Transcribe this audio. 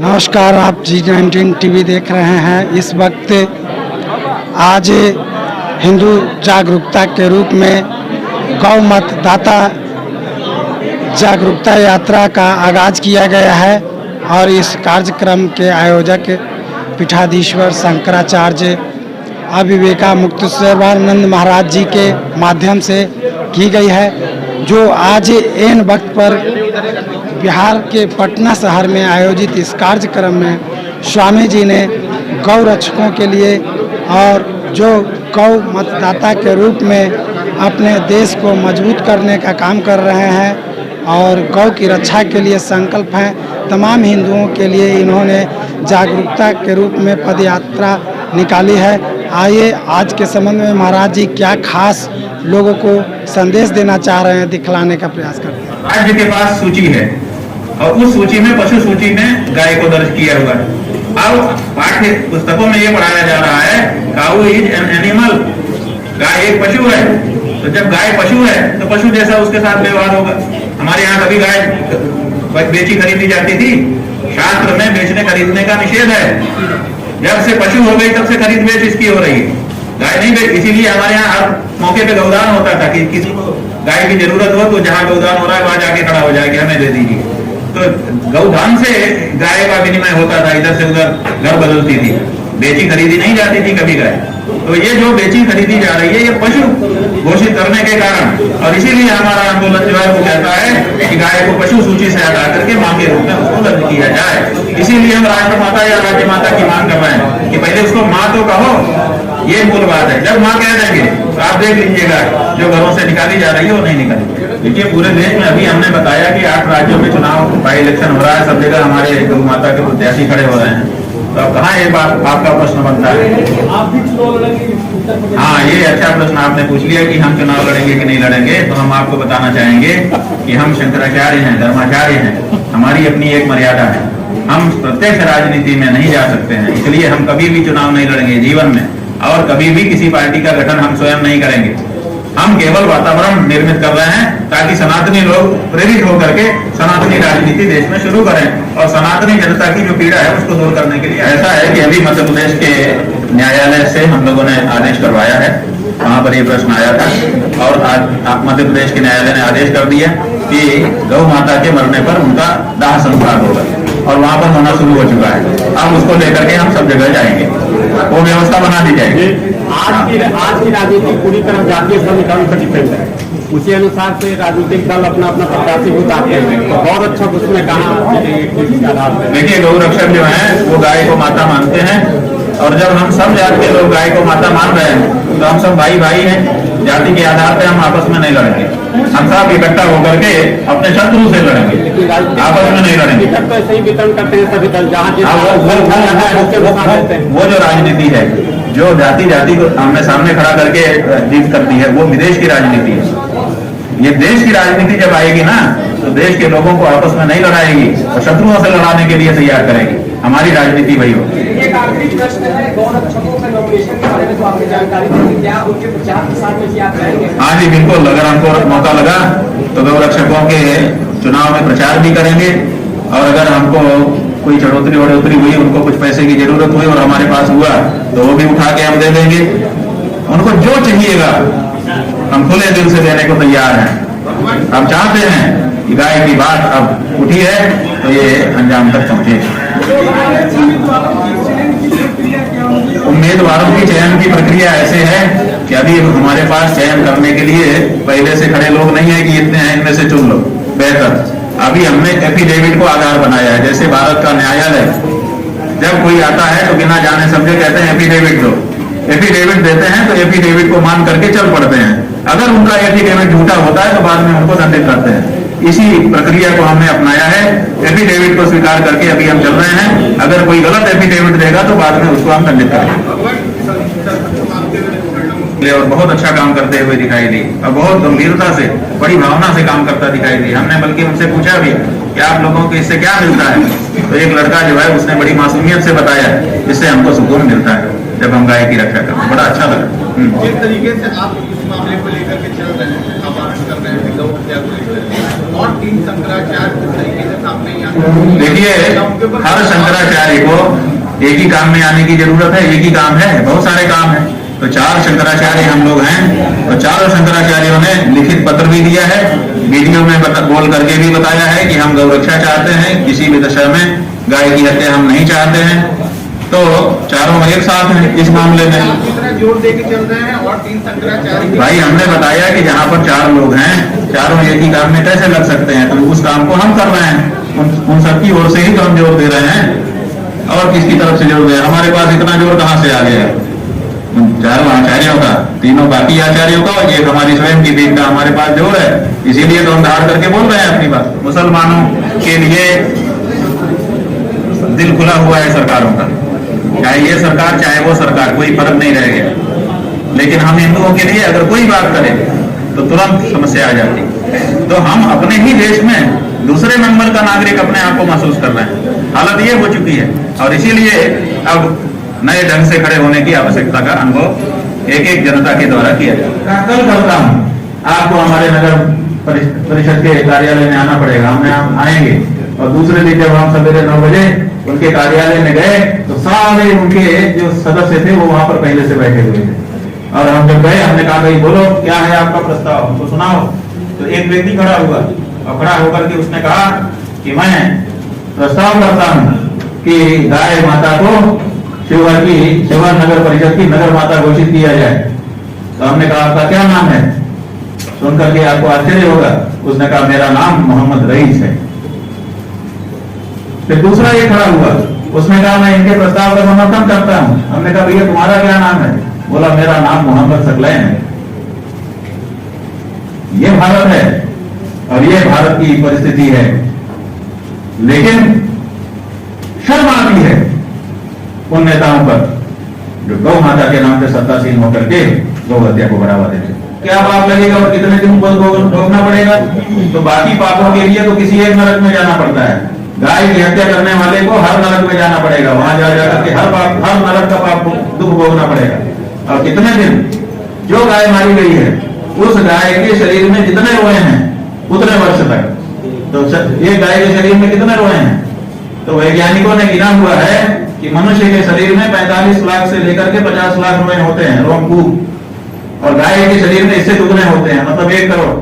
नमस्कार, आप G19 TV देख रहे हैं। इस वक्त आज हिंदू जागरूकता के रूप में गौ मतदाता जागरूकता यात्रा का आगाज किया गया है और इस कार्यक्रम के आयोजक पीठाधीश्वर शंकराचार्य अविवेका मुक्तेश्वरानंद महाराज जी के माध्यम से की गई है, जो आज एन वक्त पर बिहार के पटना शहर में आयोजित इस कार्यक्रम में स्वामी जी ने गौ रक्षकों के लिए और जो गौ मतदाता के रूप में अपने देश को मजबूत करने का काम कर रहे हैं और गौ की रक्षा के लिए संकल्प हैं, तमाम हिंदुओं के लिए इन्होंने जागरूकता के रूप में पदयात्रा निकाली है। आइए आज के संबंध में महाराज जी क्या खास लोगों को संदेश देना चाह रहे हैं, दिखलाने का प्रयास करते हैं। राज्य के पास सूची है और उस सूची में पशु सूची में गाय को दर्ज किया हुआ है। अब पाठ्य पुस्तकों में ये पढ़ाया जा रहा है काऊ इज एन एनिमल, गाय एक पशु है। तो जब गाय पशु है तो पशु जैसा उसके साथ व्यवहार होगा। हमारे यहाँ कभी गाय बेची खरीदी जाती थी? शास्त्र में बेचने खरीदने का निषेध है। जब से पशु हो गई तब से खरीद बेच इसकी हो रही है, गाय नहीं बेच। इसीलिए हमारे यहाँ हर मौके पे गौदान होता था कि किसी को गाय की जरूरत हो तो जहाँ गौदान हो रहा है वहां जाके खड़ा हो जाएगी, हमें दे दीजिए। तो गौदान से गाय का विनिमय होता था, इधर से उधर घर बदलती थी, बेची खरीदी नहीं जाती थी कभी गाय। तो ये जो बेची खरीदी जा रही है ये पशु घोषित करने के कारण, और इसीलिए हमारा आंदोलन जो है वो कहता है कि गाय को पशु सूची से हटा करके मां के रूप में उसको दर्ज किया जाए। इसीलिए हम राष्ट्रमाता या राज्य माता की मांग कर रहे हैं कि पहले उसको माँ तो कहो, ये मूल बात है। जब माँ कह देंगे तो आप देख लीजिएगा जो घरों से निकाली जा रही है वो नहीं निकाली। देखिए पूरे देश में अभी हमने बताया कि 8 राज्यों में चुनाव बाई इलेक्शन हो रहा है, सब जगह हमारे गौ माता के प्रत्याशी खड़े हो रहे हैं। तो अब कहाँ ये बात आपका प्रश्न बनता है? हाँ, ये अच्छा प्रश्न आपने पूछ लिया कि हम चुनाव लड़ेंगे कि नहीं लड़ेंगे। तो हम आपको बताना चाहेंगे कि हम शंकराचार्य हैं, धर्माचार्य हैं, हमारी अपनी एक मर्यादा है। हम प्रत्यक्ष राजनीति में नहीं जा सकते हैं, इसलिए हम कभी भी चुनाव नहीं लड़ेंगे जीवन में, और कभी भी किसी पार्टी का गठन हम स्वयं नहीं करेंगे। हम केवल वातावरण निर्मित कर रहे हैं ताकि सनातनी लोग प्रेरित होकर के सनातनी राजनीति देश में शुरू करें और सनातनी जनता की जो पीड़ा है उसको दूर करने के लिए। ऐसा है कि अभी मध्य प्रदेश के न्यायालय से हम लोगों ने आदेश करवाया है, वहां पर ये प्रश्न आया था और आज मध्य प्रदेश के न्यायालय ने आदेश कर दिया कि गौ माता के मरने पर उनका दाह संस्कार होगा और वहां पर होना शुरू हो चुका है। अब उसको लेकर के हम सब जगह जाएंगे, वो व्यवस्था बना दी जाएगी। आज की राजनीति पूरी तरह जातीय समीकरण पर डिपेंड है, उसी अनुसार से राजनीतिक दल अपना अपना प्रत्याशी उतारते हैं। तो गौ रक्षक उसमें कहाँ? देखिए गौ रक्षक जो है वो गाय को माता मानते हैं, और जब हम सब जात के लोग गाय को माता मान रहे हैं तो हम सब भाई भाई हैं। जाति के आधार पर हम आपस में नहीं लड़ेंगे, हम सब इकट्ठा होकर के अपने शत्रु से लड़ेंगे, आपस में नहीं लड़ेंगे। तो ऐसे ही वितरण करते हैं सभी दल, जहाँ वो जो राजनीति है जो जाति जाति को आमने सामने खड़ा करके जीत करती है वो विदेश की राजनीति है। ये देश की राजनीति जब आएगी ना तो देश के लोगों को आपस में नहीं लड़ाएगी और शत्रुओं से लड़ाने के लिए तैयार करेगी। हमारी राजनीति वही हो। एक आखिरी प्रश्न है, गौ रक्षकों के नॉमिनेशन के बारे में तो आपने जानकारी दी, क्या उनके प्रचार प्रसार में आप रहेंगे? हाँ जी बिल्कुल, अगर हमको मौका लगा तो गौ रक्षकों के चुनाव में प्रचार भी करेंगे, और अगर हमको कोई चढ़ोतरी वढ़ोतरी हुई, उनको कुछ पैसे की जरूरत हुई और हमारे पास हुआ तो वो भी उठा के हम दे देंगे। उनको जो चाहिएगा हम खुले दिल से देने को तैयार हैं। हम चाहते हैं कि गाय की बात अब उठी है तो ये अंजाम तक पहुंचे। उम्मीदवारों की चयन की प्रक्रिया ऐसे है कि अभी हमारे पास चयन करने के लिए पहले से खड़े लोग नहीं है कि इतने हैं इनमें से चुन लो बेहतर। अभी हमने एफिडेविट को आधार बनाया है। जैसे भारत का न्यायालय जब कोई आता है तो बिना जाने समझे कहते हैं एफिडेविट दो, एफिडेविट देते हैं तो एफिडेविट को मान करके चल पड़ते हैं। अगर उनका एफिडेविट झूठा होता है तो बाद में उनको दंडित करते हैं। इसी प्रक्रिया को हमने अपनाया है, एफिडेविट को स्वीकार करके अभी हम चल रहे हैं। अगर कोई गलत एफिडेविट देगा तो बाद में उसको हम दंडित करेंगे। और बहुत अच्छा काम करते हुए दिखाई दी और बहुत गंभीरता से बड़ी भावना से काम करता दिखाई दी। हमने बल्कि उनसे पूछा भी कि आप लोगों को इससे क्या मिलता है, तो एक लड़का जो है उसने बड़ी मासूमियत से बताया इससे हमको सुकून मिलता है जब हम गाय की रक्षा करते हैं। बड़ा अच्छा लगा। जिस तरीके से आप इस मामले को लेकर के चल रहे हैं, आवाहन कर रहे हैं गौ हत्या को लेकर, और तीन शंकराचार्य जिस तरीके से सामने यहाँ देखिए, हर शंकराचार्य को एक ही काम में आने की जरूरत है, एक ही काम है, बहुत सारे काम है। तो 4 शंकराचार्य हम लोग हैं, तो चारों शंकराचार्यों ने लिखित पत्र भी दिया है, वीडियो में बोल करके भी बताया है कि हम गौरक्षा चाहते हैं, किसी भी दशा में गाय की हत्या हम नहीं चाहते हैं। तो चारों एक साथ हैं इस मामले में। कितना जोर दे के चल रहे हैं और 3 शंकराचार्य भाई हमने बताया कि जहाँ पर 4 लोग हैं, चारों एक ही काम में कैसे लग सकते हैं, तो उस काम को हम कर रहे हैं, उन सबकी ओर से ही तो हम जोर दे रहे हैं। और किसकी तरफ से जोर दे, हमारे पास इतना जोर कहाँ से आ गया? चारों आचार्यों का, तीनों बाकी आचार्यों का, और ये हमारी स्वयं की दीन का हमारे पास जोर है, इसीलिए तो हम धार करके बोल रहे हैं अपनी बात। मुसलमानों के लिए दिल खुला हुआ है सरकारों का, चाहे ये सरकार चाहे वो सरकार, कोई फर्क नहीं रह गया। लेकिन हम हिंदुओं के लिए अगर कोई बात करे तो तुरंत समस्या आ जाती। तो हम अपने ही देश में दूसरे नंबर का नागरिक अपने आप को महसूस कर रहे हैं, हालत ये हो चुकी है। और इसीलिए अब नए ढंग से खड़े होने की आवश्यकता का अनुभव एक एक जनता के द्वारा किया जाए। कल करता हूँ, आपको हमारे नगर परिषद के कार्यालय में आना पड़ेगा, हम आएंगे। और दूसरे दिन जब हम सवेरे 9 बजे उनके कार्यालय में गए तो सारे उनके जो सदस्य थे वो वहां पर पहले से बैठे हुए थे। और हम जब गए, हमने कहा भाई बोलो क्या है आपका प्रस्ताव, हमको सुनाओ। तो एक व्यक्ति खड़ा हुआ और खड़ा होकर के उसने कहा कि मैं प्रस्ताव करता हूं कि गाय माता को शिवहर नगर परिषद की नगर माता घोषित किया जाए। तो हमने कहा आपका क्या नाम है? सुन करके आपको आश्चर्य होगा, उसने कहा मेरा नाम मोहम्मद रईस है। फिर दूसरा ये खड़ा हुआ, उसने कहा मैं इनके प्रस्ताव का समर्थन करता हूं। हमने कहा भैया तुम्हारा क्या नाम है? बोला मेरा नाम मोहम्मद सकलैन है। ये भारत है और ये भारत की परिस्थिति है। लेकिन शर्म आती है उन नेताओं पर जो गौ माता के नाम पे सत्तासीन होकर के गौ हत्या को बढ़ावा देते। क्या पाप लगेगा और कितने दिन भोगना पड़ेगा? तो बाकी पापों के लिए तो किसी एक नरक में जाना पड़ता है। गाय की हत्या करने वाले को हर नरक में जाना पड़ेगा, वहां जा जाकर के हर नरक का पाप दुख भोगना पड़ेगा। और कितने दिन? जो गाय मारी गई है उस गाय के शरीर में जितने रोए हैं उतने वर्ष तक। तो एक गाय के शरीर में कितने रोए हैं? तो वैज्ञानिकों ने गिना हुआ है कि मनुष्य के शरीर में 45 लाख से लेकर के 50 लाख रोए होते हैं, रोमकूप, और गाय के शरीर में इससे दुगने होते हैं, मतलब 1 करोड़।